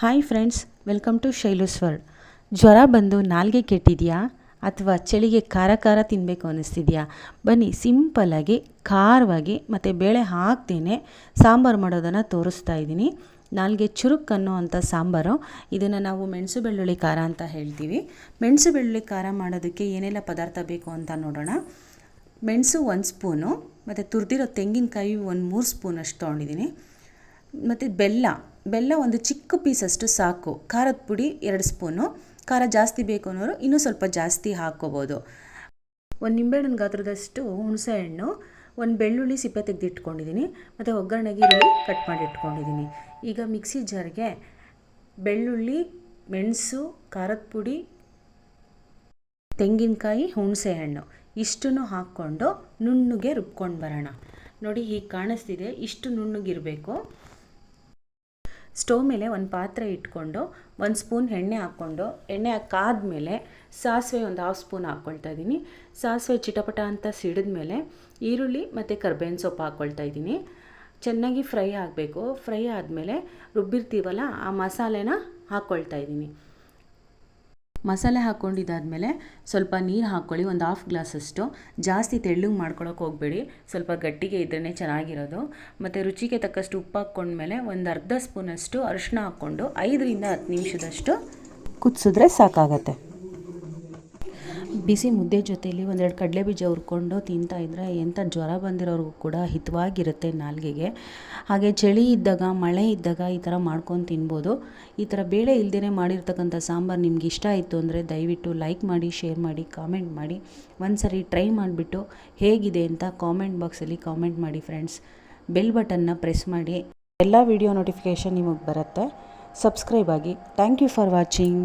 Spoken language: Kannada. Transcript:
Hi friends, welcome to Shailu's world. ಜ್ವರ ಬಂದು ನಾಲ್ಗೆ ಕೆಟ್ಟಿದೆಯಾ ಅಥವಾ ಚಳಿಗೆ ಖಾರ ಖಾರ ತಿನ್ನಬೇಕು ಅನ್ನಿಸ್ತಿದೆಯಾ? ಬನ್ನಿ, ಸಿಂಪಲ್ಲಾಗಿ ಖಾರವಾಗಿ ಮತ್ತು ಬೇಳೆ ಹಾಕ್ತೇನೆ ಸಾಂಬಾರು ಮಾಡೋದನ್ನು ತೋರಿಸ್ತಾ ಇದ್ದೀನಿ. ನಾಲ್ಗೆ ಚುರುಕ್ ಅನ್ನೋ ಅಂಥ ಸಾಂಬಾರು. ಇದನ್ನು ನಾವು ಮೆಣಸು ಬೆಳ್ಳುಳ್ಳಿ ಖಾರ ಅಂತ ಹೇಳ್ತೀವಿ. ಮೆಣಸು ಬೆಳ್ಳುಳ್ಳಿ ಖಾರ ಮಾಡೋದಕ್ಕೆ ಏನೆಲ್ಲ ಪದಾರ್ಥ ಬೇಕು ಅಂತ ನೋಡೋಣ. ಮೆಣಸು 1 ಸ್ಪೂನು, ಮತ್ತು ತುರಿದಿರೋ ತೆಂಗಿನಕಾಯಿ 1-3 ಸ್ಪೂನಷ್ಟು ತೊಗೊಂಡಿದ್ದೀನಿ. ಮತ್ತು ಬೆಲ್ಲ ಒಂದು ಚಿಕ್ಕ ಪೀಸಷ್ಟು ಸಾಕು. ಖಾರದ ಪುಡಿ 2 ಸ್ಪೂನು. ಖಾರ ಜಾಸ್ತಿ ಬೇಕು ಅನ್ನೋರು ಇನ್ನೂ ಸ್ವಲ್ಪ ಜಾಸ್ತಿ ಹಾಕ್ಕೋಬೋದು. 1 ನಿಂಬೆಹಣ್ಣಿನ ಗಾತ್ರದಷ್ಟು ಹುಣಸೆ ಹಣ್ಣು, 1 ಬೆಳ್ಳುಳ್ಳಿ ಸಿಪ್ಪೆ ತೆಗೆದಿಟ್ಕೊಂಡಿದ್ದೀನಿ, ಮತ್ತು ಒಗ್ಗರಣೆಗೆ ಈರುಳ್ಳಿ ಕಟ್ ಮಾಡಿ ಇಟ್ಕೊಂಡಿದ್ದೀನಿ. ಈಗ ಮಿಕ್ಸಿ ಜಾರ್ಗೆ ಬೆಳ್ಳುಳ್ಳಿ, ಮೆಣಸು, ಖಾರದ ಪುಡಿ, ತೆಂಗಿನಕಾಯಿ, ಹುಣಸೆ ಹಣ್ಣು ಇಷ್ಟನ್ನು ಹಾಕ್ಕೊಂಡು ನುಣ್ಣಗೆ ರುಬ್ಕೊಂಡು ಬರೋಣ. ನೋಡಿ, ಹೀಗೆ ಕಾಣಿಸ್ತಿದೆ, ಇಷ್ಟು ನುಣ್ಣಗಿರಬೇಕು. ಸ್ಟವ್ ಮೇಲೆ ಒಂದು ಪಾತ್ರೆ ಇಟ್ಕೊಂಡು 1 ಸ್ಪೂನ್ ಎಣ್ಣೆ ಹಾಕ್ಕೊಂಡು, ಎಣ್ಣೆ ಹಾಕಾದ್ಮೇಲೆ ಸಾಸಿವೆ 1/2 ಸ್ಪೂನ್ ಹಾಕ್ಕೊಳ್ತಾ ಇದ್ದೀನಿ. ಸಾಸಿವೆ ಚಿಟಪಟ ಅಂತ ಸಿಡಿದ್ಮೇಲೆ ಈರುಳ್ಳಿ ಮತ್ತು ಕರ್ಬೇವಿನ ಸೊಪ್ಪು ಹಾಕ್ಕೊಳ್ತಾ ಇದ್ದೀನಿ. ಚೆನ್ನಾಗಿ ಫ್ರೈ ಆಗಬೇಕು. ಫ್ರೈ ಆದಮೇಲೆ ರುಬ್ಬಿರ್ತೀವಲ್ಲ ಆ ಮಸಾಲೆನ ಹಾಕ್ಕೊಳ್ತಾ ಇದ್ದೀನಿ. ಮಸಾಲೆ ಹಾಕ್ಕೊಂಡಿದ್ದಾದಮೇಲೆ ಸ್ವಲ್ಪ ನೀರು ಹಾಕ್ಕೊಳ್ಳಿ, 1/2 ಗ್ಲಾಸಷ್ಟು. ಜಾಸ್ತಿ ತೆಳ್ಳಗೆ ಮಾಡ್ಕೊಳಕ್ಕೆ ಹೋಗಬೇಡಿ, ಸ್ವಲ್ಪ ಗಟ್ಟಿಗೆ ಇದ್ರೇ ಚೆನ್ನಾಗಿರೋದು. ಮತ್ತು ರುಚಿಗೆ ತಕ್ಕಷ್ಟು ಉಪ್ಪು ಹಾಕ್ಕೊಂಡ್ಮೇಲೆ ಒಂದು ಅರ್ಧ ಸ್ಪೂನಷ್ಟು ಅರಿಶಿನ ಹಾಕ್ಕೊಂಡು 5ರಿಂದ 10 ನಿಮಿಷದಷ್ಟು ಕುದಿಸಿದ್ರೆ ಸಾಕಾಗತ್ತೆ. ಬಿಸಿ ಮುದ್ದೆ ಜೊತೆಯಲ್ಲಿ 1-2 ಕಡಲೆಬೀಜ ಹುರ್ಕೊಂಡು ತಿಂತಾಯಿದ್ರೆ ಎಂಥ ಜ್ವರ ಬಂದಿರೋರ್ಗೂ ಕೂಡ ಹಿತವಾಗಿರುತ್ತೆ ನಾಲಿಗೆಗೆ. ಹಾಗೆ ಚಳಿ ಇದ್ದಾಗ, ಮಳೆ ಇದ್ದಾಗ ಈ ಥರ ಮಾಡ್ಕೊಂಡು ತಿನ್ಬೋದು. ಈ ಥರ ಬೇಳೆ ಇಲ್ಲದೇ ಮಾಡಿರ್ತಕ್ಕಂಥ ಸಾಂಬಾರು ನಿಮ್ಗೆ ಇಷ್ಟ ಆಯಿತು ಅಂದರೆ ದಯವಿಟ್ಟು ಲೈಕ್ ಮಾಡಿ, ಶೇರ್ ಮಾಡಿ, ಕಾಮೆಂಟ್ ಮಾಡಿ. ಒಂದು ಸರಿ ಟ್ರೈ ಮಾಡಿಬಿಟ್ಟು ಹೇಗಿದೆ ಅಂತ ಕಾಮೆಂಟ್ ಬಾಕ್ಸಲ್ಲಿ ಕಾಮೆಂಟ್ ಮಾಡಿ ಫ್ರೆಂಡ್ಸ್. ಬೆಲ್ ಬಟನ್ನ ಪ್ರೆಸ್ ಮಾಡಿ, ಎಲ್ಲ ವಿಡಿಯೋ ನೋಟಿಫಿಕೇಷನ್ ನಿಮಗೆ ಬರುತ್ತೆ. ಸಬ್ಸ್ಕ್ರೈಬ್ ಆಗಿ. Thank you for watching.